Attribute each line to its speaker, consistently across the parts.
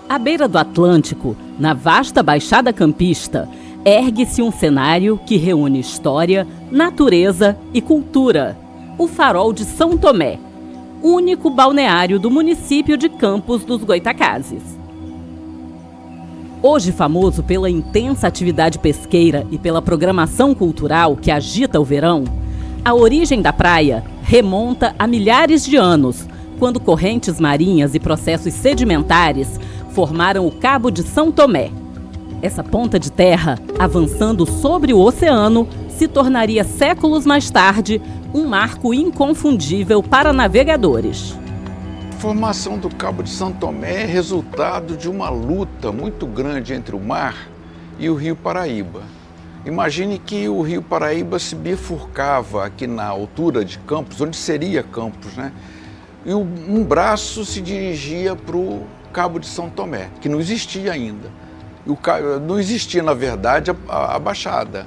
Speaker 1: À beira do Atlântico, na vasta Baixada Campista, ergue-se um cenário que reúne história, natureza e cultura. O Farol de São Tomé, único balneário do município de Campos dos Goytacazes. Hoje famoso pela intensa atividade pesqueira e pela programação cultural que agita o verão, a origem da praia remonta a milhares de anos, quando correntes marinhas e processos sedimentares formaram o Cabo de São Tomé. Essa ponta de terra, avançando sobre o oceano, se tornaria séculos mais tarde um marco inconfundível para navegadores.
Speaker 2: A formação do Cabo de São Tomé é resultado de uma luta muito grande entre o mar e o Rio Paraíba. Imagine que o Rio Paraíba se bifurcava aqui na altura de Campos, onde seria Campos, né? E um braço se dirigia para o Cabo de São Tomé, que não existia ainda. Não existia, na verdade, a Baixada.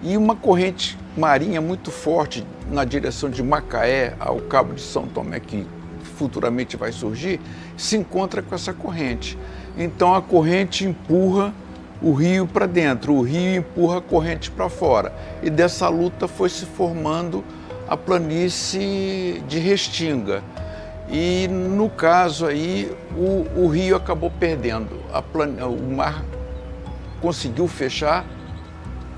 Speaker 2: E uma corrente marinha muito forte na direção de Macaé ao Cabo de São Tomé, que futuramente vai surgir, se encontra com essa corrente. Então a corrente empurra o rio para dentro, o rio empurra a corrente para fora. E dessa luta foi se formando a planície de Restinga. E no caso aí, o rio acabou perdendo. O mar conseguiu fechar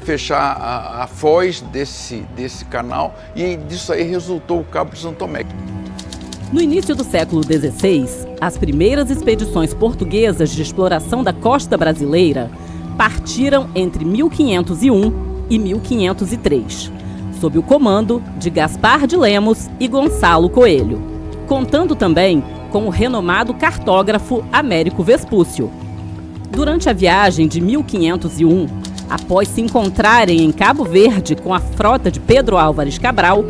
Speaker 2: a foz desse canal e disso aí resultou o Cabo de São Tomé.
Speaker 1: No início do século XVI, as primeiras expedições portuguesas de exploração da costa brasileira partiram entre 1501 e 1503, sob o comando de Gaspar de Lemos e Gonçalo Coelho, contando também com o renomado cartógrafo Américo Vespúcio. Durante a viagem de 1501, após se encontrarem em Cabo Verde com a frota de Pedro Álvares Cabral,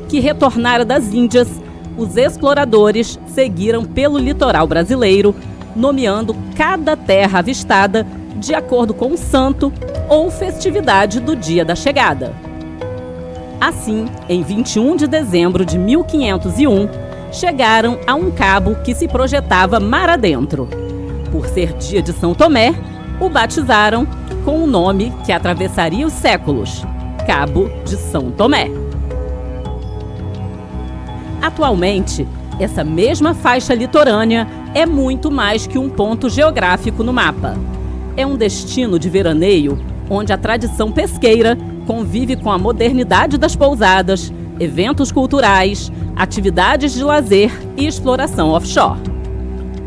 Speaker 1: que retornara das Índias, os exploradores seguiram pelo litoral brasileiro, nomeando cada terra avistada de acordo com o santo ou festividade do dia da chegada. Assim, em 21 de dezembro de 1501, chegaram a um cabo que se projetava mar adentro. Por ser dia de São Tomé, o batizaram com o nome que atravessaria os séculos, Cabo de São Tomé. Atualmente, essa mesma faixa litorânea é muito mais que um ponto geográfico no mapa. É um destino de veraneio onde a tradição pesqueira convive com a modernidade das pousadas, eventos culturais, atividades de lazer e exploração offshore.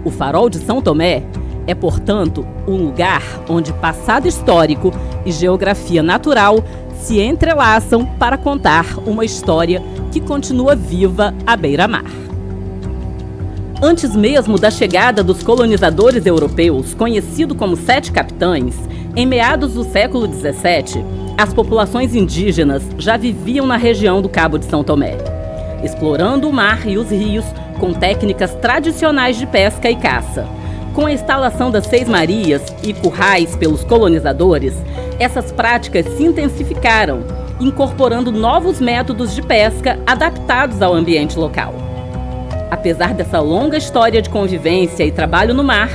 Speaker 1: O Farol de São Tomé é, portanto, um lugar onde passado histórico e geografia natural se entrelaçam para contar uma história que continua viva à beira-mar. Antes mesmo da chegada dos colonizadores europeus, conhecido como Sete Capitães, em meados do século XVII, as populações indígenas já viviam na região do Cabo de São Tomé, explorando o mar e os rios com técnicas tradicionais de pesca e caça. Com a instalação das Seis Marias e currais pelos colonizadores, essas práticas se intensificaram, incorporando novos métodos de pesca adaptados ao ambiente local. Apesar dessa longa história de convivência e trabalho no mar,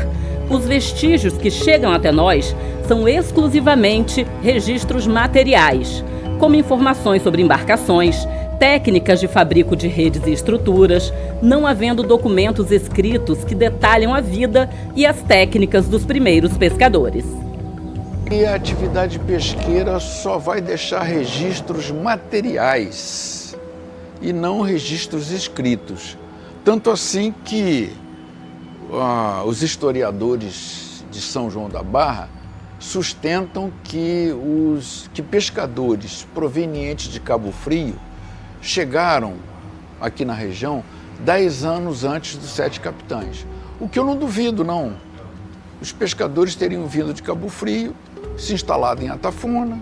Speaker 1: os vestígios que chegam até nós são exclusivamente registros materiais, como informações sobre embarcações, técnicas de fabrico de redes e estruturas, não havendo documentos escritos que detalham a vida e as técnicas dos primeiros pescadores.
Speaker 2: E a atividade pesqueira só vai deixar registros materiais e não registros escritos. Tanto assim que os historiadores de São João da Barra sustentam que pescadores provenientes de Cabo Frio chegaram aqui na região 10 anos antes dos Sete Capitães. O que eu não duvido, não. Os pescadores teriam vindo de Cabo Frio, se instalado em Atafona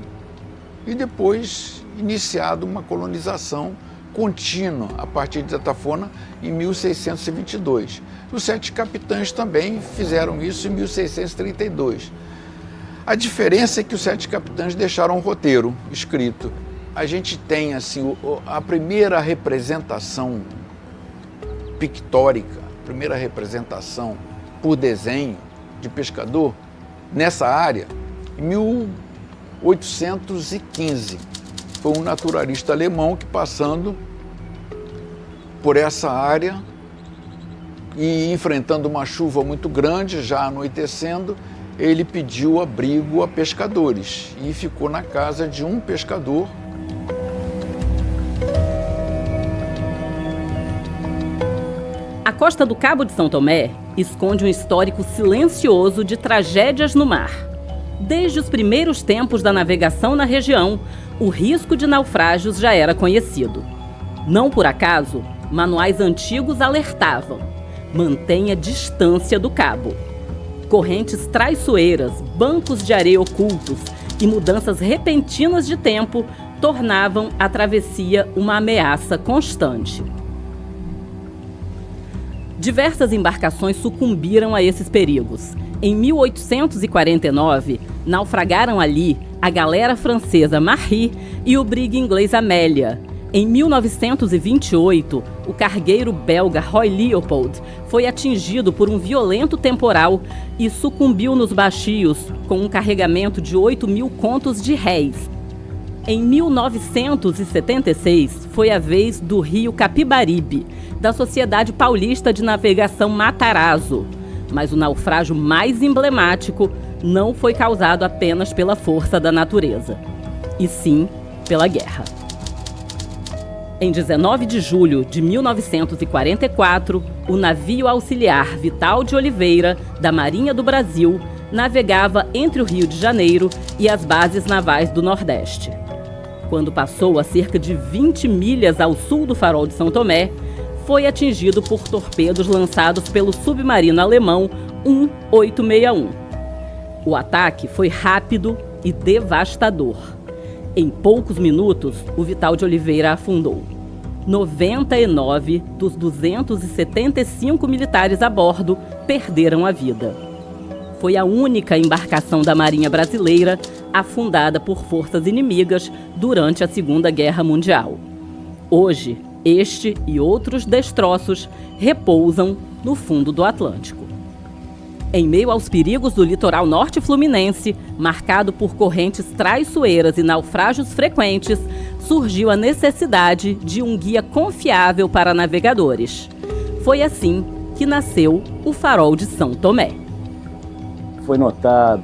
Speaker 2: e depois iniciado uma colonização contínua a partir de Tafona em 1622. Os 7 capitães também fizeram isso em 1632. A diferença é que os 7 capitães deixaram um roteiro escrito. A gente tem assim, a primeira representação pictórica, a primeira representação por desenho de pescador nessa área em 1815. Foi um naturalista alemão que, passando por essa área e enfrentando uma chuva muito grande, já anoitecendo, ele pediu abrigo a pescadores e ficou na casa de um pescador.
Speaker 1: A costa do Cabo de São Tomé esconde um histórico silencioso de tragédias no mar. Desde os primeiros tempos da navegação na região, o risco de naufrágios já era conhecido. Não por acaso, manuais antigos alertavam: mantenha distância do cabo. Correntes traiçoeiras, bancos de areia ocultos e mudanças repentinas de tempo tornavam a travessia uma ameaça constante. Diversas embarcações sucumbiram a esses perigos. Em 1849, naufragaram ali a galera francesa Marie e o brigue inglês Amélia. Em 1928, o cargueiro belga Roy Leopold foi atingido por um violento temporal e sucumbiu nos Baixios com um carregamento de 8.000 contos de réis. Em 1976, foi a vez do rio Capibaribe, da Sociedade Paulista de Navegação Matarazzo. Mas o naufrágio mais emblemático não foi causado apenas pela força da natureza, e sim pela guerra. Em 19 de julho de 1944, o navio auxiliar Vital de Oliveira, da Marinha do Brasil, navegava entre o Rio de Janeiro e as bases navais do Nordeste. Quando passou a cerca de 20 milhas ao sul do Farol de São Tomé, foi atingido por torpedos lançados pelo submarino alemão 1861. O ataque foi rápido e devastador. Em poucos minutos, o Vital de Oliveira afundou. 99 dos 275 militares a bordo perderam a vida. Foi a única embarcação da Marinha Brasileira afundada por forças inimigas durante a Segunda Guerra Mundial. Hoje, este e outros destroços repousam no fundo do Atlântico. Em meio aos perigos do litoral norte fluminense, marcado por correntes traiçoeiras e naufrágios frequentes, surgiu a necessidade de um guia confiável para navegadores. Foi assim que nasceu o Farol de São Tomé.
Speaker 3: Foi notado,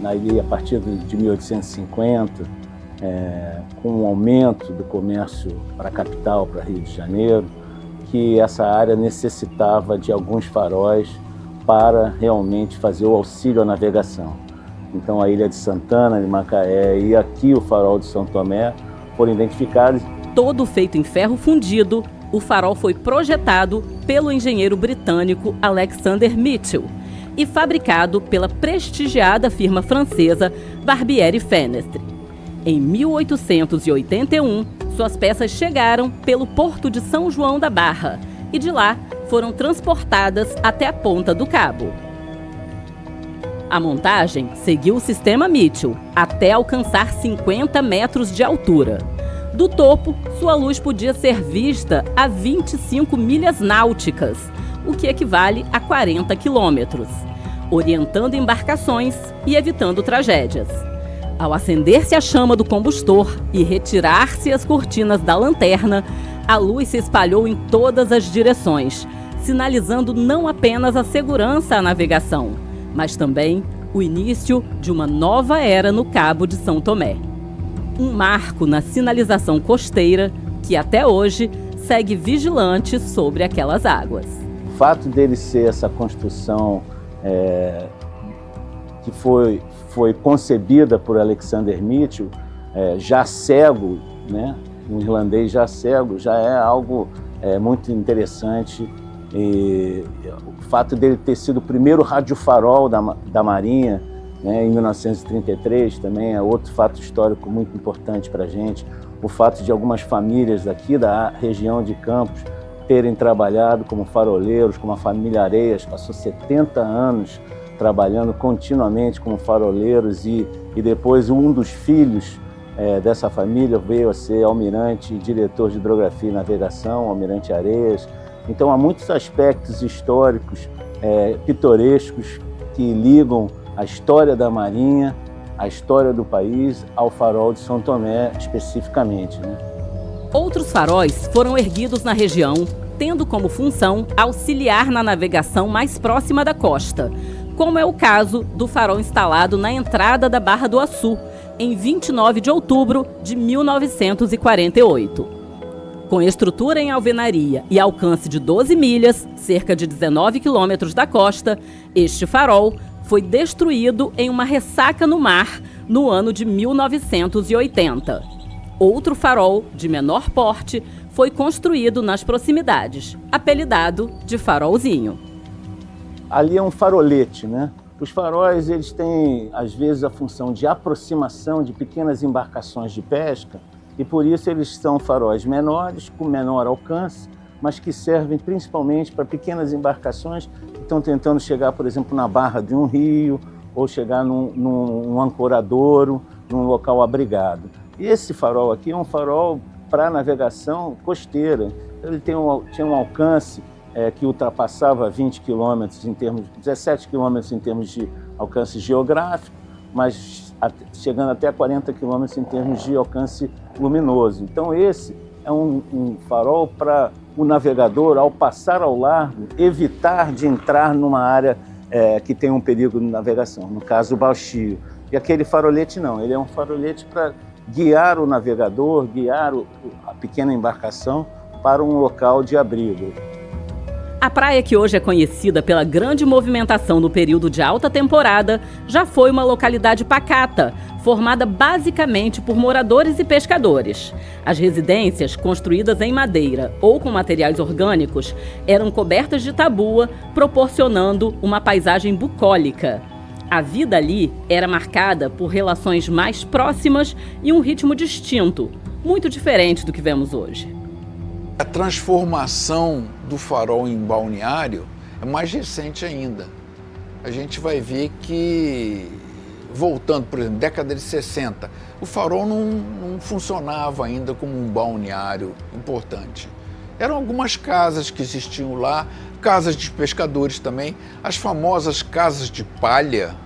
Speaker 3: a partir de 1850, com o aumento do comércio para a capital, para Rio de Janeiro, que essa área necessitava de alguns faróis para realmente fazer o auxílio à navegação. Então a Ilha de Santana, de Macaé e aqui o Farol de São Tomé foram identificados.
Speaker 1: Todo feito em ferro fundido, o farol foi projetado pelo engenheiro britânico Alexander Mitchell e fabricado pela prestigiada firma francesa Barbieri Fenestri. Em 1881, suas peças chegaram pelo Porto de São João da Barra e de lá foram transportadas até a Ponta do Cabo. A montagem seguiu o sistema Mitchell até alcançar 50 metros de altura. Do topo, sua luz podia ser vista a 25 milhas náuticas, o que equivale a 40 quilômetros, orientando embarcações e evitando tragédias. Ao acender-se a chama do combustor e retirar-se as cortinas da lanterna, a luz se espalhou em todas as direções, sinalizando não apenas a segurança à navegação, mas também o início de uma nova era no Cabo de São Tomé. Um marco na sinalização costeira que até hoje segue vigilante sobre aquelas águas.
Speaker 3: O fato dele ser essa construção que foi concebida por Alexander Mitchell, já cego, né? Um irlandês já cego, já é algo muito interessante. E o fato dele ter sido o primeiro radiofarol da Marinha, né? Em 1933 também é outro fato histórico muito importante para a gente, o fato de algumas famílias aqui da região de Campos terem trabalhado como faroleiros, como a família Areias, passou 70 anos trabalhando continuamente como faroleiros e depois um dos filhos dessa família veio a ser almirante e diretor de hidrografia e navegação, almirante Areias. Então há muitos aspectos históricos, pitorescos, que ligam a história da Marinha, a história do país, ao farol de São Tomé especificamente, né?
Speaker 1: Outros faróis foram erguidos na região, tendo como função auxiliar na navegação mais próxima da costa, como é o caso do farol instalado na entrada da Barra do Açu, em 29 de outubro de 1948. Com estrutura em alvenaria e alcance de 12 milhas, cerca de 19 quilômetros da costa, este farol foi destruído em uma ressaca no mar no ano de 1980. Outro farol, de menor porte, foi construído nas proximidades, apelidado de farolzinho.
Speaker 3: Ali é um farolete, né? Os faróis, eles têm, às vezes, a função de aproximação de pequenas embarcações de pesca e, por isso, eles são faróis menores, com menor alcance, mas que servem principalmente para pequenas embarcações que estão tentando chegar, por exemplo, na barra de um rio ou chegar num ancoradouro, num local abrigado. E esse farol aqui é um farol para navegação costeira. Ele tinha um alcance que ultrapassava 20 quilômetros em termos, 17 quilômetros em termos de alcance geográfico, mas chegando até 40 quilômetros em termos de alcance luminoso. Então esse é um farol para o navegador, ao passar ao largo, evitar de entrar numa área que tem um perigo de navegação, no caso o bauxio. E aquele farolete não, ele é um farolete para guiar o navegador, guiar a pequena embarcação para um local de abrigo.
Speaker 1: A praia, que hoje é conhecida pela grande movimentação no período de alta temporada, já foi uma localidade pacata, formada basicamente por moradores e pescadores. As residências, construídas em madeira ou com materiais orgânicos, eram cobertas de tabua, proporcionando uma paisagem bucólica. A vida ali era marcada por relações mais próximas e um ritmo distinto, muito diferente do que vemos hoje.
Speaker 2: A transformação do farol em balneário é mais recente ainda. A gente vai ver que, voltando, por exemplo, década de 60, o farol não funcionava ainda como um balneário importante. Eram algumas casas que existiam lá, casas de pescadores também, as famosas casas de palha,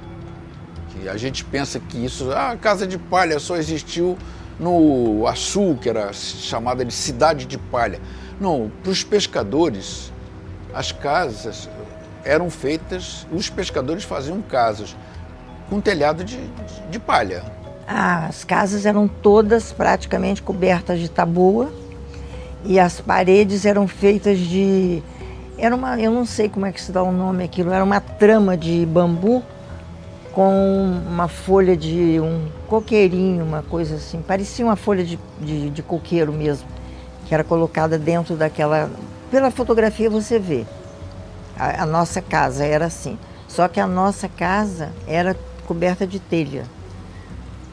Speaker 2: que a gente pensa que isso, a casa de palha só existiu no Açu, que era chamada de cidade de palha. Não, para os pescadores, as casas eram feitas, os pescadores faziam casas com telhado de palha.
Speaker 4: As casas eram todas praticamente cobertas de tabua e as paredes eram feitas de... eu não sei como é que se dá o nome aquilo, era uma trama de bambu com uma folha de um coqueirinho, uma coisa assim, parecia uma folha de coqueiro mesmo, que era colocada dentro daquela... Pela fotografia você vê, a nossa casa era assim, só que a nossa casa era coberta de telha.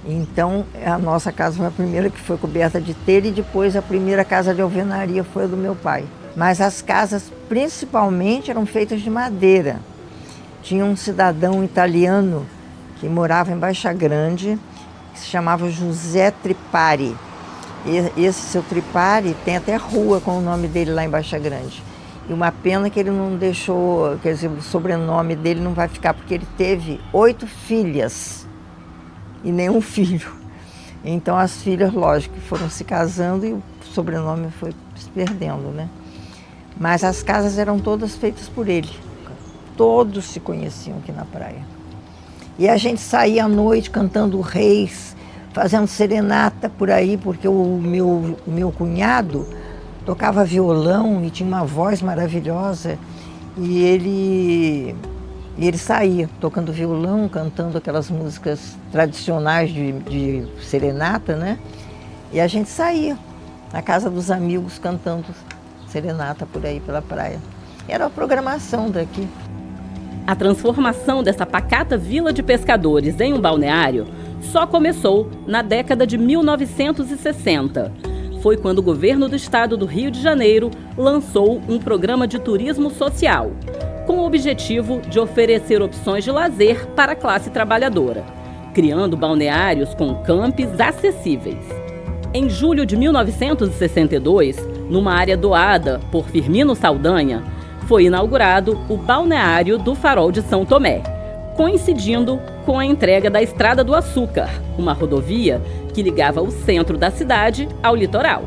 Speaker 4: Então a nossa casa foi a primeira que foi coberta de telha e depois a primeira casa de alvenaria foi a do meu pai. Mas as casas principalmente eram feitas de madeira. Tinha um cidadão italiano que morava em Baixa Grande, que se chamava José Tripari. E esse seu Tripari tem até rua com o nome dele lá em Baixa Grande. E uma pena que ele não deixou, quer dizer, o sobrenome dele não vai ficar, porque ele teve 8 filhas e nenhum filho. Então as filhas, lógico, foram se casando e o sobrenome foi se perdendo, né? Mas as casas eram todas feitas por ele. Todos se conheciam aqui na praia. E a gente saía à noite cantando reis, fazendo serenata por aí, porque o meu cunhado tocava violão e tinha uma voz maravilhosa. E ele saía tocando violão, cantando aquelas músicas tradicionais de serenata, né? E a gente saía na casa dos amigos cantando serenata por aí pela praia. Era a programação daqui.
Speaker 1: A transformação dessa pacata vila de pescadores em um balneário só começou na década de 1960. Foi quando o governo do estado do Rio de Janeiro lançou um programa de turismo social, com o objetivo de oferecer opções de lazer para a classe trabalhadora, criando balneários com campos acessíveis. Em julho de 1962, numa área doada por Firmino Saldanha, foi inaugurado o balneário do Farol de São Tomé, coincidindo com a entrega da Estrada do Açúcar, uma rodovia que ligava o centro da cidade ao litoral.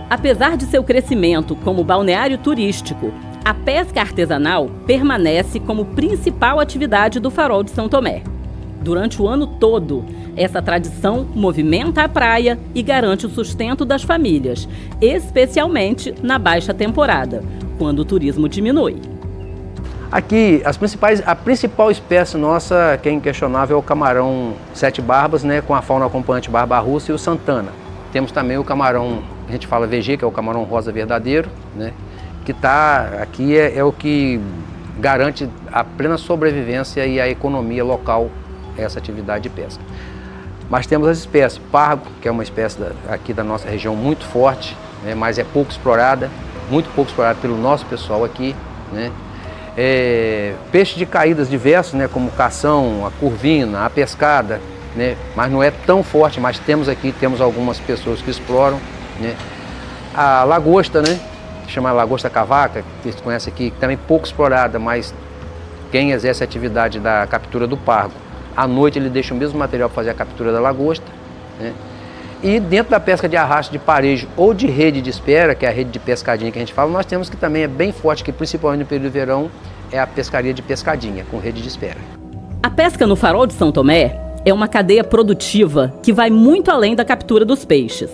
Speaker 1: Apesar de seu crescimento como balneário turístico, a pesca artesanal permanece como principal atividade do Farol de São Tomé. Durante o ano todo, essa tradição movimenta a praia e garante o sustento das famílias, especialmente na baixa temporada, quando o turismo diminui.
Speaker 5: Aqui, a principal espécie nossa, que é inquestionável, é o camarão sete barbas, né, com a fauna acompanhante barba russa e o Santana. Temos também o camarão, a gente fala VG, que é o camarão rosa verdadeiro, né, que está aqui é o que garante a plena sobrevivência e a economia local a essa atividade de pesca. Mas temos as espécies, pargo, que é uma espécie aqui da nossa região muito forte, né, mas é pouco explorada, muito pouco explorada pelo nosso pessoal aqui, né. Peixes de caídas diversos, né, como cação, a curvina, a pescada, né, mas não é tão forte, mas temos aqui, temos algumas pessoas que exploram, né. A lagosta, né, que chama lagosta cavaca, que se conhece aqui, também pouco explorada, mas quem exerce a atividade da captura do pargo, à noite ele deixa o mesmo material para fazer a captura da lagosta, né. E dentro da pesca de arrasto de parejo ou de rede de espera, que é a rede de pescadinha que a gente fala, nós temos que também é bem forte, que principalmente no período do verão, é a pescaria de pescadinha, com rede de espera.
Speaker 1: A pesca no Farol de São Tomé é uma cadeia produtiva que vai muito além da captura dos peixes.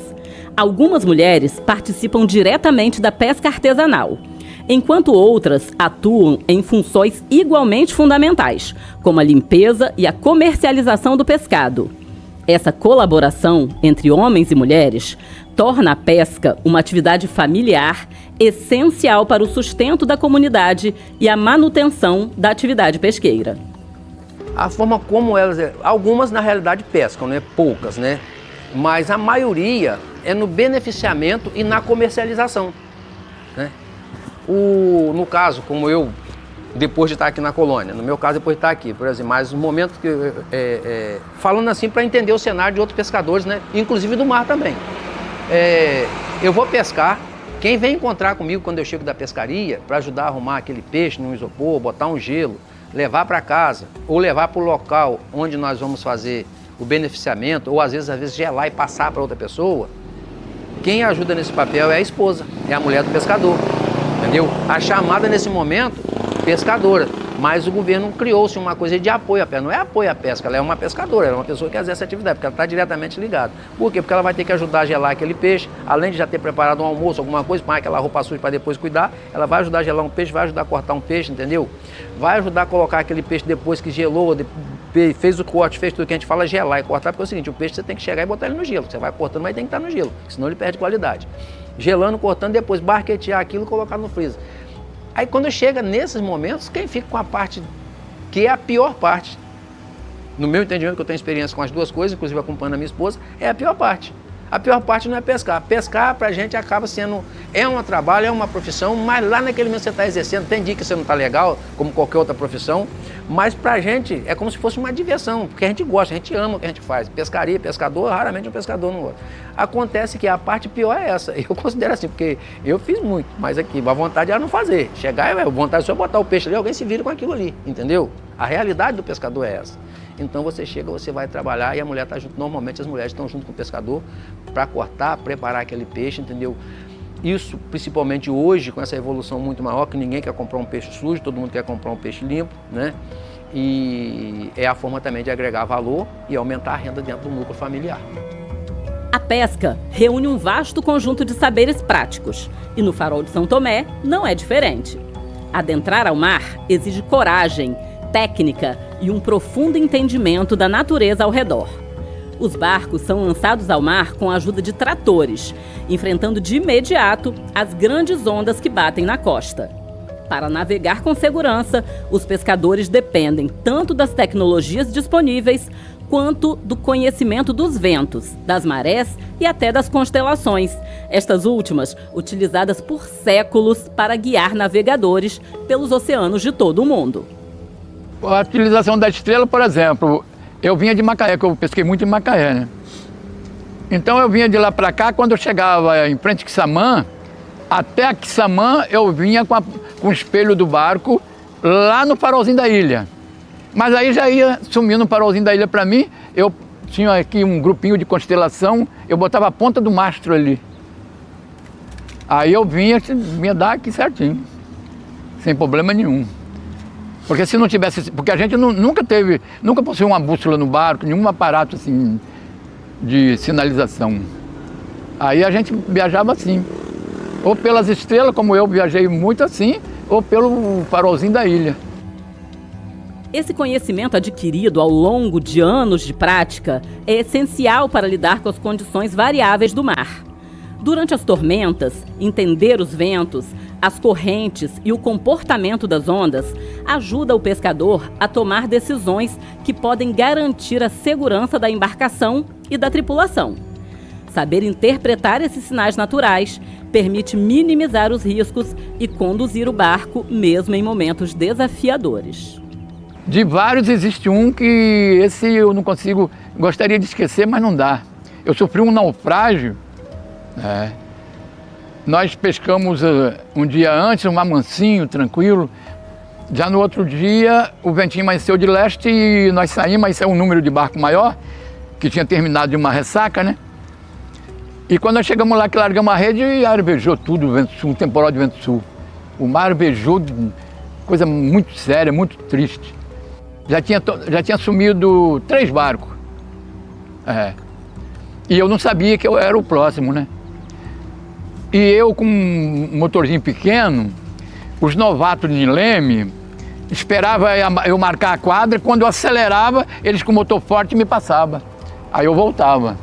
Speaker 1: Algumas mulheres participam diretamente da pesca artesanal, enquanto outras atuam em funções igualmente fundamentais, como a limpeza e a comercialização do pescado. Essa colaboração entre homens e mulheres torna a pesca uma atividade familiar essencial para o sustento da comunidade e a manutenção da atividade pesqueira.
Speaker 5: A forma como elas, algumas na realidade pescam, né? Poucas, né? Mas a maioria é no beneficiamento e na comercialização, né? No caso, como eu, depois de estar aqui na colônia, no meu caso depois de estar aqui, por exemplo, mas no momento que, falando assim para entender o cenário de outros pescadores, né? Inclusive do mar também. Eu vou pescar, quem vem encontrar comigo quando eu chego da pescaria para ajudar a arrumar aquele peixe num isopor, botar um gelo, levar para casa ou levar para o local onde nós vamos fazer o beneficiamento, ou às vezes gelar e passar para outra pessoa, quem ajuda nesse papel é a esposa, é a mulher do pescador, entendeu? A chamada nesse momento, pescadora, mas o governo criou-se uma coisa de apoio à pesca, não é apoio à pesca, ela é uma pescadora, ela é uma pessoa que exerce atividade, porque ela está diretamente ligada. Por quê? Porque ela vai ter que ajudar a gelar aquele peixe, além de já ter preparado um almoço, alguma coisa, põe aquela roupa suja para depois cuidar, ela vai ajudar a gelar um peixe, vai ajudar a cortar um peixe, entendeu? Vai ajudar a colocar aquele peixe depois que gelou, fez o corte, fez tudo que a gente fala, gelar e cortar, porque é o seguinte, o peixe você tem que chegar e botar ele no gelo, você vai cortando, mas tem que estar no gelo, senão ele perde qualidade. Gelando, cortando, depois barquetear aquilo e colocar no freezer. Aí quando chega nesses momentos, quem fica com a parte que é a pior parte, no meu entendimento, que eu tenho experiência com as duas coisas, inclusive acompanhando a minha esposa, é a pior parte. A pior parte não é pescar. Pescar pra gente acaba sendo, é um trabalho, é uma profissão, mas lá naquele momento você está exercendo, tem dia que você não está legal, como qualquer outra profissão, mas pra gente é como se fosse uma diversão, porque a gente gosta, a gente ama o que a gente faz. Pescaria, pescador, raramente um pescador não gosta. Acontece que a parte pior é essa, eu considero assim, porque eu fiz muito, mas aqui, a vontade era não fazer. Chegar, a vontade é só botar o peixe ali, alguém se vira com aquilo ali, entendeu? A realidade do pescador é essa. Então você chega, você vai trabalhar e a mulher está junto, normalmente as mulheres estão junto com o pescador para cortar, preparar aquele peixe, entendeu? Isso, principalmente hoje, com essa evolução muito maior, que ninguém quer comprar um peixe sujo, todo mundo quer comprar um peixe limpo, né? E é a forma também de agregar valor e aumentar a renda dentro do núcleo familiar.
Speaker 1: A pesca reúne um vasto conjunto de saberes práticos e no Farol de São Tomé não é diferente. Adentrar ao mar exige coragem, técnica e um profundo entendimento da natureza ao redor. Os barcos são lançados ao mar com a ajuda de tratores, enfrentando de imediato as grandes ondas que batem na costa. Para navegar com segurança, os pescadores dependem tanto das tecnologias disponíveis quanto do conhecimento dos ventos, das marés e até das constelações. Estas últimas utilizadas por séculos para guiar navegadores pelos oceanos de todo o mundo.
Speaker 6: A utilização da estrela, por exemplo, eu vinha de Macaé, que eu pesquei muito em Macaé, né? Então eu vinha de lá para cá, quando eu chegava em frente a Quissamã, até a Quissamã eu vinha com o espelho do barco lá no farolzinho da ilha. Mas aí já ia sumindo o farolzinho da ilha para mim, eu tinha aqui um grupinho de constelação, eu botava a ponta do mastro ali. Aí eu vinha dar aqui certinho, sem problema nenhum. Porque se não tivesse, porque a gente nunca possuiu uma bússola no barco, nenhum aparato assim de sinalização. Aí a gente viajava assim, ou pelas estrelas, como eu viajei muito assim, ou pelo farolzinho da ilha.
Speaker 1: Esse conhecimento adquirido ao longo de anos de prática é essencial para lidar com as condições variáveis do mar. Durante as tormentas, entender os ventos, as correntes e o comportamento das ondas ajuda o pescador a tomar decisões que podem garantir a segurança da embarcação e da tripulação. Saber interpretar esses sinais naturais permite minimizar os riscos e conduzir o barco mesmo em momentos desafiadores.
Speaker 6: De vários existe um que esse eu não consigo, gostaria de esquecer, mas não dá. Eu sofri um naufrágio. Nós pescamos um dia antes, um mansinho, tranquilo. Já no outro dia, o ventinho amanheceu de leste e nós saímos, mas é um número de barco maior, que tinha terminado de uma ressaca, né? E quando nós chegamos lá, que largamos a rede, e arvejou tudo, vento sul, um temporal de vento sul. O mar arvejou, coisa muito séria, muito triste. Já tinha sumido 3 barcos. E eu não sabia que eu era o próximo, né? E eu com um motorzinho pequeno, os novatos de leme, esperava eu marcar a quadra, quando eu acelerava, eles com motor forte me passavam. Aí eu voltava.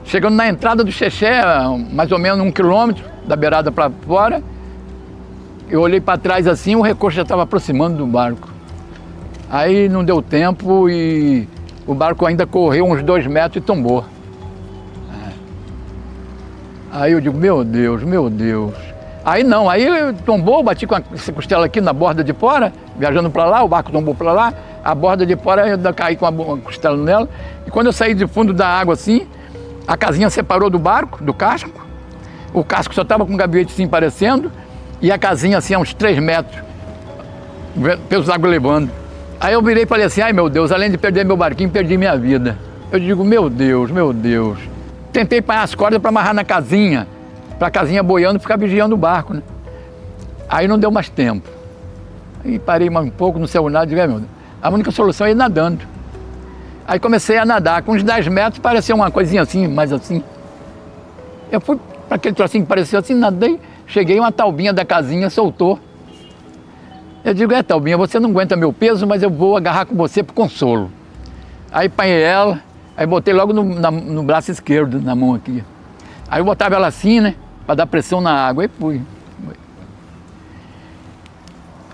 Speaker 6: Chegando na entrada do Xexé, mais ou menos 1 quilômetro da beirada para fora, eu olhei para trás assim, o recosto já estava aproximando do barco. Aí não deu tempo e o barco ainda correu uns 2 metros e tombou. Aí eu digo, meu Deus, meu Deus. Aí não, aí tombou, bati com essa costela aqui na borda de fora, viajando para lá, o barco tombou para lá, a borda de fora eu ainda caí com a costela nela. E quando eu saí do fundo da água assim, a casinha separou do barco, do casco. O casco só estava com o gabinete assim parecendo, e a casinha assim a uns 3 metros, pelos águas levando. Aí eu virei e falei assim, ai meu Deus, além de perder meu barquinho, perdi minha vida. Eu digo, meu Deus, meu Deus. Tentei parar as cordas para amarrar na casinha, para a casinha boiando e ficar vigiando o barco, né? Aí não deu mais tempo. Aí parei mais um pouco, não saiu nada, digo, meu Deus, a única solução é ir nadando. Aí comecei a nadar, com uns 10 metros parecia uma coisinha assim, mais assim. Eu fui para aquele trocinho que parecia assim, nadei, cheguei, uma taubinha da casinha soltou. Eu digo, taubinha, você não aguenta meu peso, mas eu vou agarrar com você por consolo. Aí apanhei ela, aí botei logo no braço esquerdo, na mão aqui. Aí eu botava ela assim, né, para dar pressão na água, aí fui.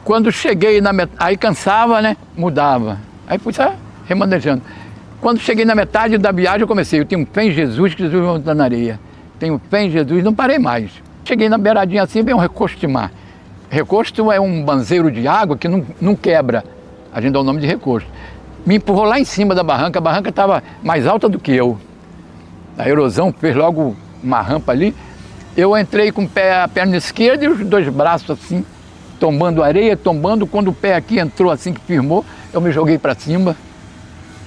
Speaker 6: Quando cheguei na metade, aí cansava, né, mudava. Aí fui só remanejando. Quando cheguei na metade da viagem, eu comecei, eu tenho fé em Jesus, que Jesus vai montar na areia. Tenho fé em Jesus, não parei mais. Cheguei na beiradinha assim, veio um recosto de mar. Recosto é um banzeiro de água que não quebra, a gente dá o nome de recosto. Me empurrou lá em cima da barranca, a barranca estava mais alta do que eu. A erosão fez logo uma rampa ali. Eu entrei com a perna esquerda e os 2 braços assim, tombando areia, tombando. Quando o pé aqui entrou assim que firmou, eu me joguei para cima.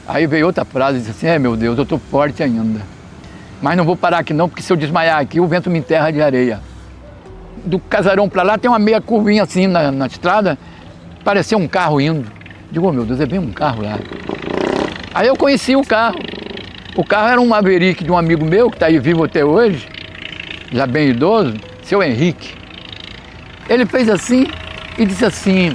Speaker 6: Aí veio outra frase, disse assim, meu Deus, eu estou forte ainda. Mas não vou parar aqui não, porque se eu desmaiar aqui, o vento me enterra de areia. Do casarão para lá tem uma meia curvinha assim na estrada, parecia um carro indo. Digo, oh, meu Deus, é bem um carro lá. Aí eu conheci o carro. O carro era um Maverick de um amigo meu, que está aí vivo até hoje, já bem idoso, seu Henrique. Ele fez assim e disse assim,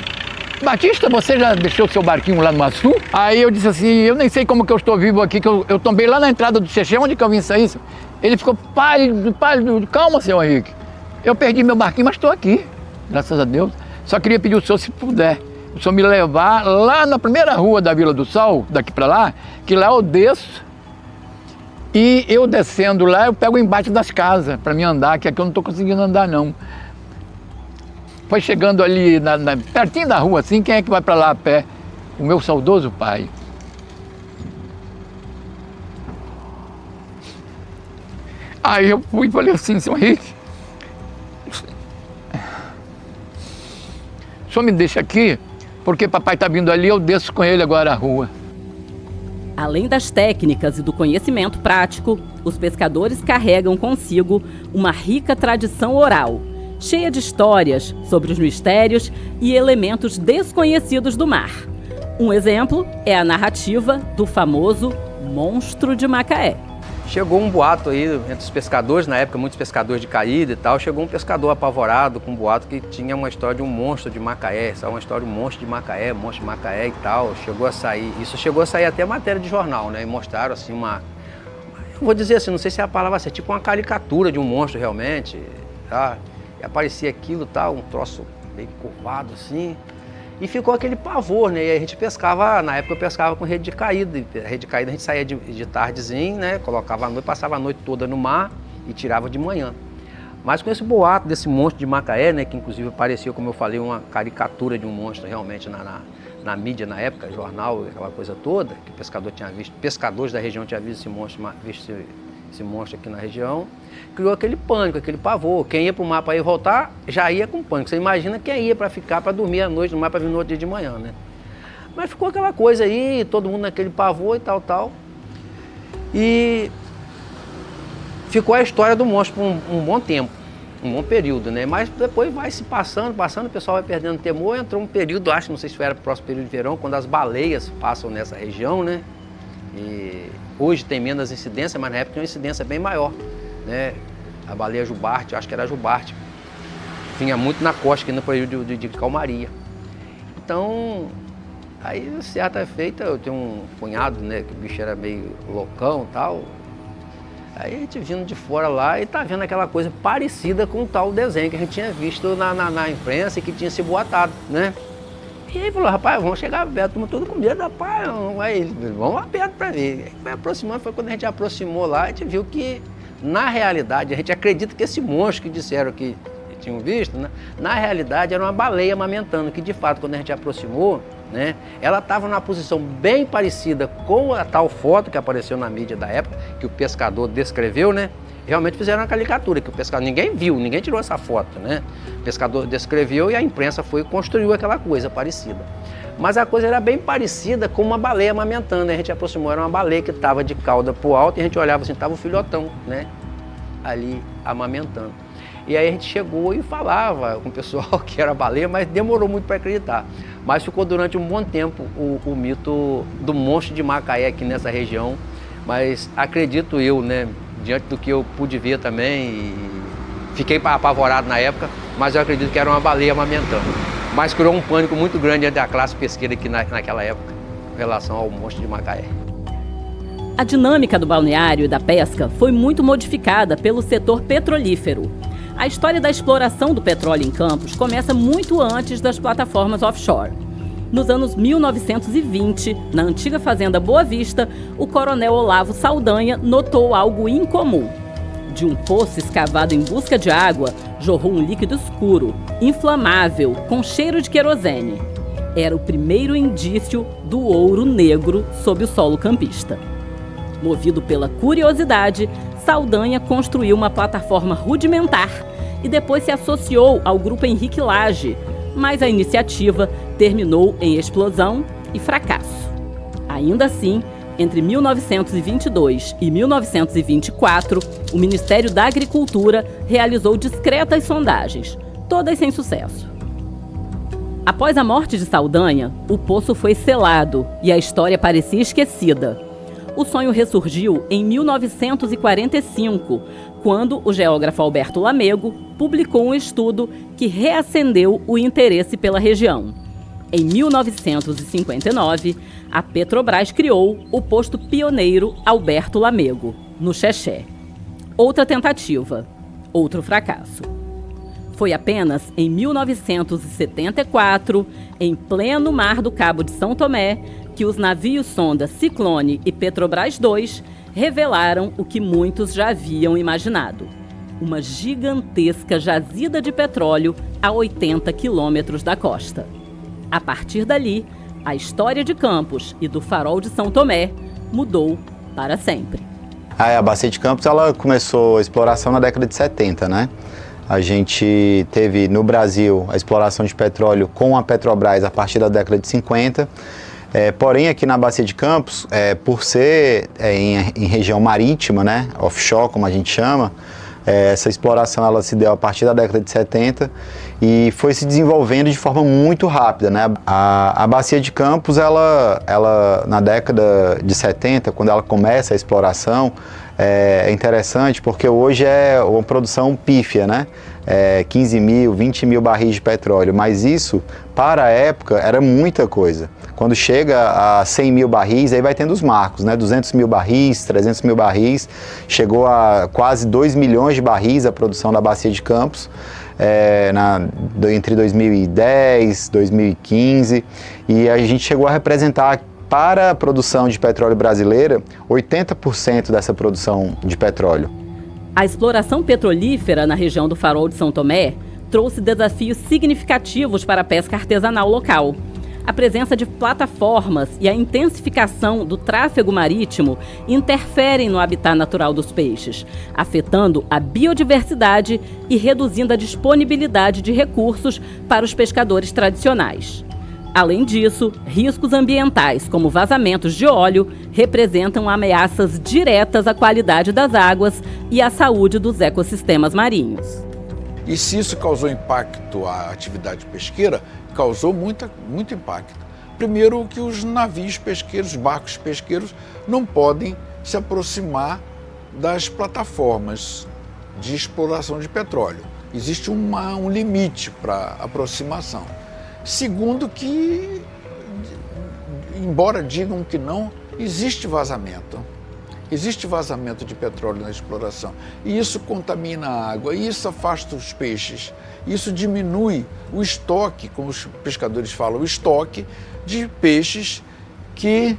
Speaker 6: Batista, você já deixou seu barquinho lá no Açu? Aí eu disse assim, eu nem sei como que eu estou vivo aqui, que eu tombei lá na entrada do Xexé, onde que eu vim sair? Ele ficou pálido, calma, seu Henrique. Eu perdi meu barquinho, mas estou aqui, graças a Deus. Só queria pedir ao senhor, se puder, o senhor me levar lá na primeira rua da Vila do Sol, daqui para lá, que lá eu desço e eu descendo lá, eu pego embaixo das casas para me andar, que aqui eu não estou conseguindo andar não. Foi chegando ali, pertinho da rua assim, quem é que vai para lá a pé? O meu saudoso pai. Aí eu fui e falei assim, senhor Henrique, o senhor me deixa aqui, porque papai está vindo ali, eu desço com ele agora a rua.
Speaker 1: Além das técnicas e do conhecimento prático, os pescadores carregam consigo uma rica tradição oral, cheia de histórias sobre os mistérios e elementos desconhecidos do mar. Um exemplo é a narrativa do famoso Monstro de Macaé.
Speaker 5: Chegou um boato aí entre os pescadores, na época muitos pescadores de caída e tal, chegou um pescador apavorado com um boato que tinha uma história de um monstro de Macaé, uma história de um monstro de Macaé e tal, isso chegou a sair até matéria de jornal, né, e mostraram assim eu vou dizer assim, não sei se é a palavra assim, tipo uma caricatura de um monstro realmente, tá? E aparecia aquilo, tá, um troço meio curvado assim. E ficou aquele pavor, né? E aí a gente pescava, na época eu pescava com rede de caída. A rede de caída a gente saía de tardezinho, né? Colocava a noite, passava a noite toda no mar e tirava de manhã. Mas com esse boato desse monstro de Macaé, né? Que inclusive parecia, como eu falei, uma caricatura de um monstro realmente na mídia na época, jornal, aquela coisa toda, que o pescador tinha visto, pescadores da região tinham visto esse monstro aqui na região, criou aquele pânico, aquele pavor. Quem ia para o mar para ir voltar, já ia com pânico. Você imagina quem ia para ficar, para dormir à noite no mar, para vir no outro dia de manhã, né? Mas ficou aquela coisa aí, todo mundo naquele pavor e tal. E ficou a história do monstro por um bom tempo, um bom período, né? Mas depois vai se passando, o pessoal vai perdendo temor. Entrou um período, acho, não sei se era o próximo período de verão, quando as baleias passam nessa região, né? E hoje tem menos incidência, mas na época tinha uma incidência bem maior, né? A baleia jubarte, acho que era jubarte, vinha muito na costa aqui no período de calmaria. Então, aí certa feita, eu tenho um cunhado, né, que o bicho era meio loucão e tal. Aí a gente vindo de fora lá e tá vendo aquela coisa parecida com o tal desenho que a gente tinha visto na imprensa e que tinha se boatado, né? E aí falou, rapaz, vamos chegar perto, estamos todos com medo, rapaz, vamos lá perto para ver. Aí aproximando, foi quando a gente aproximou lá, a gente viu que, na realidade, a gente acredita que esse monstro que disseram que tinham visto, né, na realidade era uma baleia amamentando, que de fato, quando a gente aproximou, né, ela estava numa posição bem parecida com a tal foto que apareceu na mídia da época, que o pescador descreveu, né? Realmente fizeram uma caricatura, que o pescador, ninguém viu, ninguém tirou essa foto, né? O pescador descreveu e a imprensa foi e construiu aquela coisa parecida. Mas a coisa era bem parecida com uma baleia amamentando, a gente aproximou, era uma baleia que estava de cauda pro alto e a gente olhava assim, estava o filhotão, né? Ali amamentando. E aí a gente chegou e falava com o pessoal que era baleia, mas demorou muito para acreditar. Mas ficou durante um bom tempo o mito do monstro de Macaé aqui nessa região, mas acredito eu, né? Diante do que eu pude ver também, e fiquei apavorado na época, mas eu acredito que era uma baleia amamentando. Mas criou um pânico muito grande entre a classe pesqueira aqui naquela época, em relação ao monstro de Macaé.
Speaker 1: A dinâmica do balneário e da pesca foi muito modificada pelo setor petrolífero. A história da exploração do petróleo em Campos começa muito antes das plataformas offshore. Nos anos 1920, na antiga fazenda Boa Vista, o coronel Olavo Saldanha notou algo incomum. De um poço escavado em busca de água, jorrou um líquido escuro, inflamável, com cheiro de querosene. Era o primeiro indício do ouro negro sob o solo campista. Movido pela curiosidade, Saldanha construiu uma plataforma rudimentar e depois se associou ao grupo Henrique Lage, mas a iniciativa terminou em explosão e fracasso. Ainda assim, entre 1922 e 1924, o Ministério da Agricultura realizou discretas sondagens, todas sem sucesso. Após a morte de Saldanha, o poço foi selado e a história parecia esquecida. O sonho ressurgiu em 1945, quando o geógrafo Alberto Lamego publicou um estudo que reacendeu o interesse pela região. Em 1959, a Petrobras criou o posto pioneiro Alberto Lamego, no Xexé. Outra tentativa, outro fracasso. Foi apenas em 1974, em pleno mar do Cabo de São Tomé, que os navios sonda Ciclone e Petrobras II revelaram o que muitos já haviam imaginado: uma gigantesca jazida de petróleo a 80 quilômetros da costa. A partir dali, a história de Campos e do Farol de São Tomé mudou para sempre.
Speaker 7: A Bacia de Campos ela começou a exploração na década de 70, né? A gente teve no Brasil a exploração de petróleo com a Petrobras a partir da década de 50. Porém, aqui na Bacia de Campos, por ser em região marítima, né, offshore, como a gente chama, essa exploração ela se deu a partir da década de 70 e foi se desenvolvendo de forma muito rápida, né? A Bacia de Campos, ela na década de 70, quando ela começa a exploração, é interessante porque hoje é uma produção pífia, né? 15 mil, 20 mil barris de petróleo, mas isso, para a época, era muita coisa. Quando chega a 100 mil barris, aí vai tendo os marcos, né? 200 mil barris, 300 mil barris, chegou a quase 2 milhões de barris a produção da Bacia de Campos, entre 2010 e 2015, e a gente chegou a representar para a produção de petróleo brasileira 80% dessa produção de petróleo.
Speaker 1: A exploração petrolífera na região do Farol de São Tomé trouxe desafios significativos para a pesca artesanal local. A presença de plataformas e a intensificação do tráfego marítimo interferem no habitat natural dos peixes, afetando a biodiversidade e reduzindo a disponibilidade de recursos para os pescadores tradicionais. Além disso, riscos ambientais, como vazamentos de óleo, representam ameaças diretas à qualidade das águas e à saúde dos ecossistemas marinhos.
Speaker 2: E se isso causou impacto à atividade pesqueira, causou muito impacto. Primeiro que os navios pesqueiros, barcos pesqueiros, não podem se aproximar das plataformas de exploração de petróleo. Existe um limite para aproximação. Segundo que, embora digam que não, existe vazamento. Existe vazamento de petróleo na exploração. E isso contamina a água, e isso afasta os peixes. Isso diminui o estoque, como os pescadores falam, o estoque de peixes que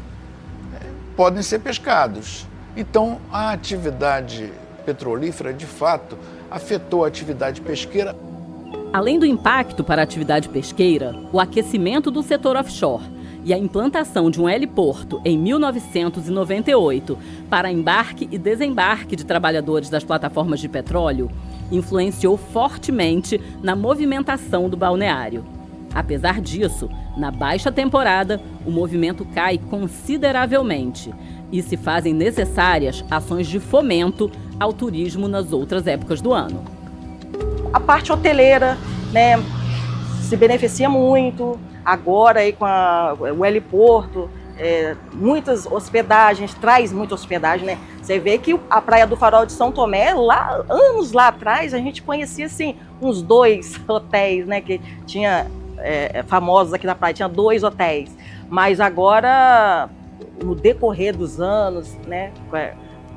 Speaker 2: podem ser pescados. Então, a atividade petrolífera, de fato, afetou a atividade pesqueira.
Speaker 1: Além do impacto para a atividade pesqueira, o aquecimento do setor offshore e a implantação de um heliporto em 1998 para embarque e desembarque de trabalhadores das plataformas de petróleo influenciou fortemente na movimentação do balneário. Apesar disso, na baixa temporada, o movimento cai consideravelmente e se fazem necessárias ações de fomento ao turismo nas outras épocas do ano.
Speaker 8: A parte hoteleira, né, se beneficia muito. Agora aí com o heliporto, muitas hospedagens, traz muita hospedagem, né? Você vê que a Praia do Farol de São Tomé, anos lá atrás, a gente conhecia assim, uns 2 hotéis, né? Que tinha famosos aqui na praia, tinha 2 hotéis. Mas agora, no decorrer dos anos, né?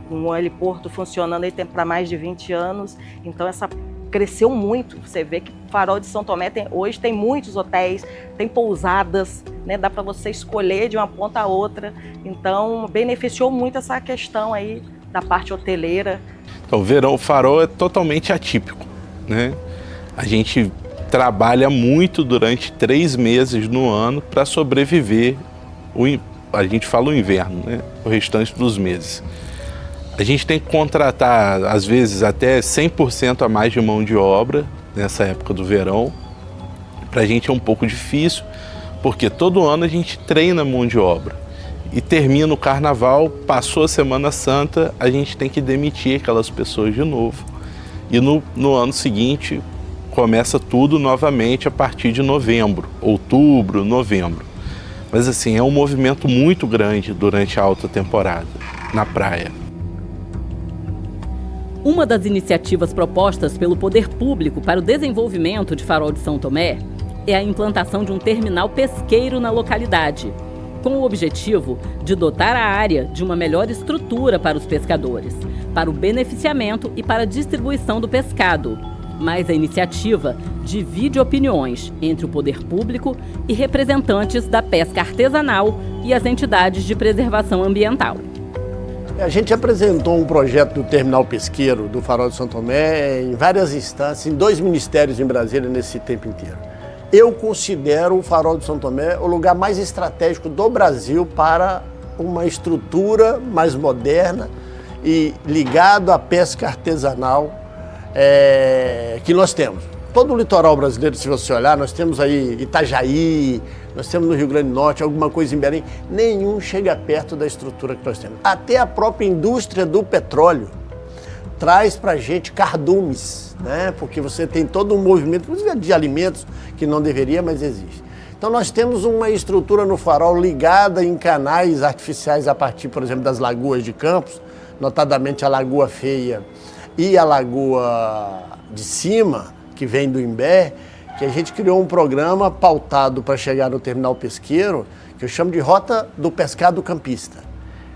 Speaker 8: Com o heliporto funcionando aí para mais de 20 anos, então cresceu muito. Você vê que o Farol de São Tomé hoje tem muitos hotéis, tem pousadas, né? Dá para você escolher de uma ponta a outra. Então, beneficiou muito essa questão aí da parte hoteleira.
Speaker 9: Então, o Farol é totalmente atípico, né? A gente trabalha muito durante 3 meses no ano para sobreviver. A gente fala o inverno, né? O restante dos meses. A gente tem que contratar, às vezes, até 100% a mais de mão de obra nessa época do verão. Para a gente é um pouco difícil, porque todo ano a gente treina mão de obra. E termina o carnaval, passou a Semana Santa, a gente tem que demitir aquelas pessoas de novo. E no ano seguinte, começa tudo novamente a partir de novembro, outubro, novembro. Mas assim, é um movimento muito grande durante a alta temporada na praia.
Speaker 1: Uma das iniciativas propostas pelo poder público para o desenvolvimento de Farol de São Tomé é a implantação de um terminal pesqueiro na localidade, com o objetivo de dotar a área de uma melhor estrutura para os pescadores, para o beneficiamento e para a distribuição do pescado, mas a iniciativa divide opiniões entre o poder público e representantes da pesca artesanal e as entidades de preservação ambiental.
Speaker 10: A gente apresentou um projeto do terminal pesqueiro do Farol de São Tomé em várias instâncias, em 2 ministérios em Brasília nesse tempo inteiro. Eu considero o Farol de São Tomé o lugar mais estratégico do Brasil para uma estrutura mais moderna e ligado à pesca artesanal que nós temos. Todo o litoral brasileiro, se você olhar, nós temos aí Itajaí, nós temos no Rio Grande do Norte, alguma coisa em Belém, nenhum chega perto da estrutura que nós temos. Até a própria indústria do petróleo traz para a gente cardumes, né? Porque você tem todo um movimento, inclusive de alimentos, que não deveria, mas existe. Então nós temos uma estrutura no Farol ligada em canais artificiais a partir, por exemplo, das lagoas de Campos, notadamente a Lagoa Feia e a Lagoa de Cima, que vem do Imbé, que a gente criou um programa pautado para chegar no terminal pesqueiro, que eu chamo de Rota do Pescado Campista.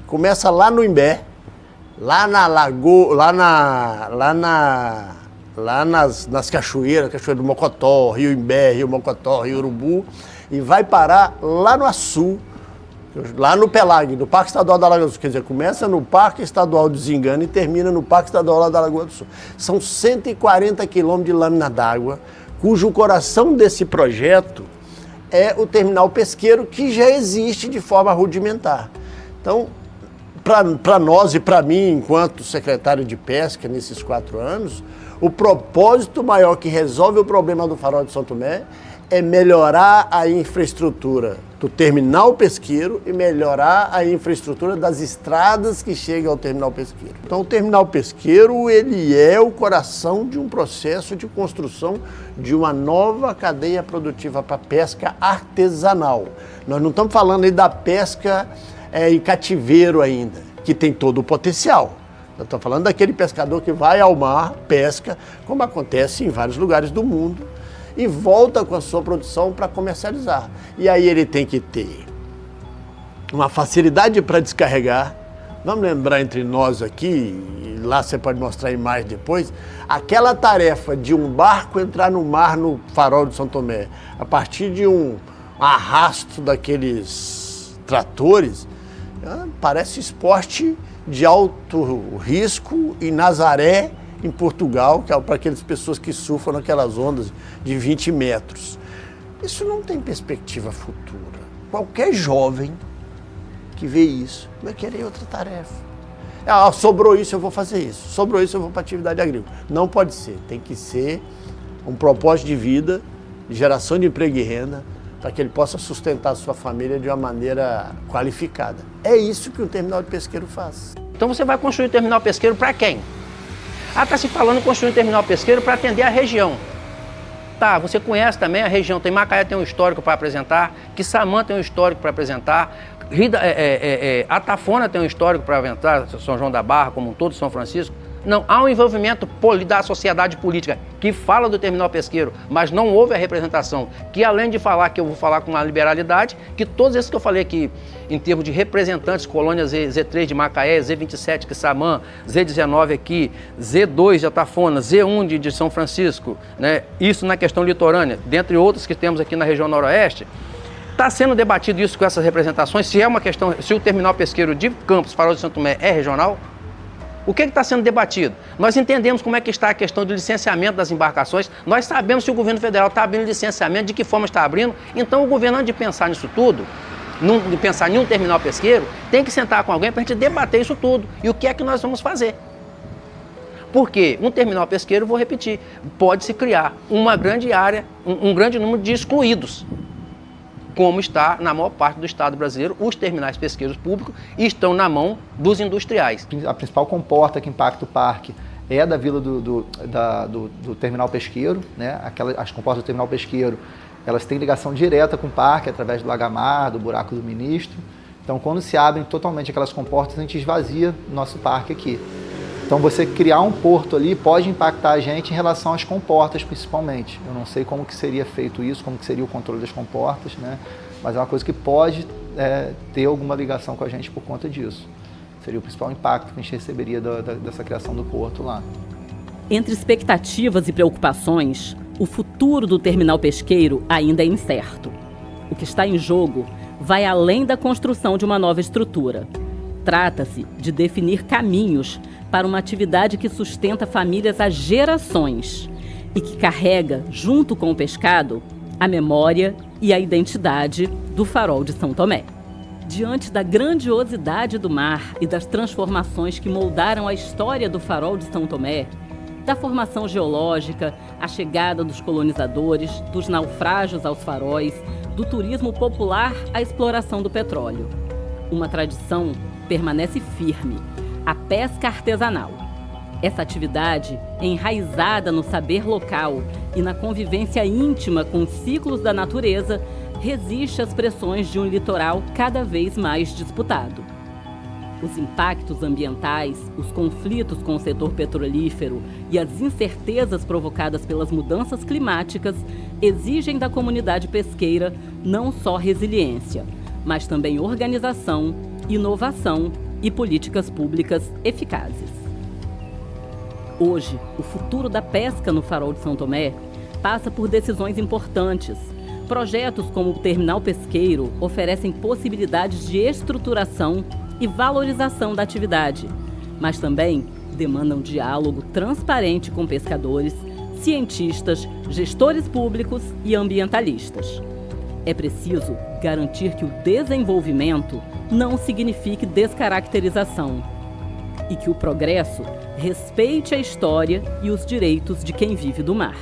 Speaker 10: Começa lá no Imbé, lá na lagoa, nas cachoeiras, Cachoeira do Mocotó, Rio Imbé, Rio Mocotó, Rio Urubu, e vai parar lá no Açu, lá no Pelag, no Parque Estadual da Lagoa do Sul. Quer dizer, começa no Parque Estadual do Zingano e termina no Parque Estadual da Lagoa do Sul. São 140 quilômetros de lâmina d'água, cujo coração desse projeto é o terminal pesqueiro, que já existe de forma rudimentar. Então, para nós e para mim, enquanto secretário de Pesca nesses 4 anos, o propósito maior que resolve o problema do Farol de São Tomé é melhorar a infraestrutura do terminal pesqueiro e melhorar a infraestrutura das estradas que chegam ao terminal pesqueiro. Então, o terminal pesqueiro, ele é o coração de um processo de construção de uma nova cadeia produtiva para pesca artesanal. Nós não estamos falando aí da pesca em cativeiro ainda, que tem todo o potencial. Nós estamos falando daquele pescador que vai ao mar, pesca, como acontece em vários lugares do mundo, e volta com a sua produção para comercializar. E aí ele tem que ter uma facilidade para descarregar. Vamos lembrar entre nós aqui, e lá você pode mostrar a imagem depois, aquela tarefa de um barco entrar no mar no Farol de São Tomé, a partir de um arrasto daqueles tratores, parece esporte de alto risco em Nazaré, em Portugal, que é para aquelas pessoas que surfam naquelas ondas de 20 metros. Isso não tem perspectiva futura. Qualquer jovem que vê isso vai querer outra tarefa. Sobrou isso, eu vou fazer isso. Sobrou isso, eu vou para a atividade agrícola. Não pode ser. Tem que ser um propósito de vida, de geração de emprego e renda, para que ele possa sustentar a sua família de uma maneira qualificada. É isso que o terminal de pesqueiro faz.
Speaker 5: Então você vai construir o terminal pesqueiro para quem? Está se falando em construir um terminal pesqueiro para atender a região. Tá, você conhece também a região, tem Macaé tem um histórico para apresentar, Quissamã tem um histórico para apresentar, Atafona tem um histórico para apresentar, São João da Barra, como um todo, São Francisco. Não, há um envolvimento da sociedade política que fala do terminal pesqueiro, mas não houve a representação, que além de falar, que eu vou falar com uma liberalidade, que todos esses que eu falei aqui, em termos de representantes, colônia Z3 de Macaé, Z27 de Quissamã, Z19 aqui, Z2 de Atafona, Z1 de São Francisco, né? Isso na questão litorânea, dentre outros que temos aqui na região noroeste, está sendo debatido isso com essas representações, se é uma questão, se o terminal pesqueiro de Campos, Farol de São Tomé é regional. O que está sendo debatido? Nós entendemos como é que está a questão do licenciamento das embarcações, nós sabemos se o governo federal está abrindo licenciamento, de que forma está abrindo, então o governo, antes de pensar nisso tudo, de pensar em um terminal pesqueiro, tem que sentar com alguém para a gente debater isso tudo. E o que é que nós vamos fazer? Porque um terminal pesqueiro, vou repetir, pode-se criar uma grande área, um grande número de excluídos, como está na maior parte do estado brasileiro, os terminais pesqueiros públicos estão na mão dos industriais.
Speaker 11: A principal comporta que impacta o parque é da vila do terminal pesqueiro, né? As comportas do terminal pesqueiro, elas têm ligação direta com o parque através do Lagamar, do Buraco do Ministro. Então, quando se abrem totalmente aquelas comportas, a gente esvazia o nosso parque aqui. Então, você criar um porto ali pode impactar a gente em relação às comportas, principalmente. Eu não sei como que seria feito isso, como que seria o controle das comportas, né? Mas é uma coisa que pode ter alguma ligação com a gente por conta disso. Seria o principal impacto que a gente receberia dessa criação do porto lá.
Speaker 1: Entre expectativas e preocupações, o futuro do terminal pesqueiro ainda é incerto. O que está em jogo vai além da construção de uma nova estrutura. Trata-se de definir caminhos para uma atividade que sustenta famílias há gerações e que carrega, junto com o pescado, a memória e a identidade do Farol de São Tomé. Diante da grandiosidade do mar e das transformações que moldaram a história do Farol de São Tomé, da formação geológica, a chegada dos colonizadores, dos naufrágios aos faróis, do turismo popular à exploração do petróleo, uma tradição permanece firme: a pesca artesanal. Essa atividade, enraizada no saber local e na convivência íntima com os ciclos da natureza, resiste às pressões de um litoral cada vez mais disputado. Os impactos ambientais, os conflitos com o setor petrolífero e as incertezas provocadas pelas mudanças climáticas exigem da comunidade pesqueira não só resiliência, mas também organização, inovação e políticas públicas eficazes. Hoje, o futuro da pesca no Farol de São Tomé passa por decisões importantes. Projetos como o Terminal Pesqueiro oferecem possibilidades de estruturação e valorização da atividade, mas também demandam diálogo transparente com pescadores, cientistas, gestores públicos e ambientalistas. É preciso garantir que o desenvolvimento não signifique descaracterização e que o progresso respeite a história e os direitos de quem vive do mar.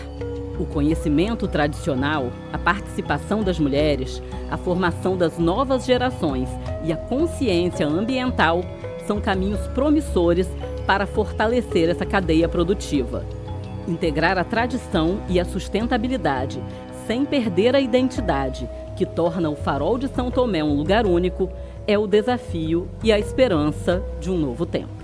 Speaker 1: O conhecimento tradicional, a participação das mulheres, a formação das novas gerações e a consciência ambiental são caminhos promissores para fortalecer essa cadeia produtiva. Integrar a tradição e a sustentabilidade, sem perder a identidade, que torna o Farol de São Tomé um lugar único, é o desafio e a esperança de um novo tempo.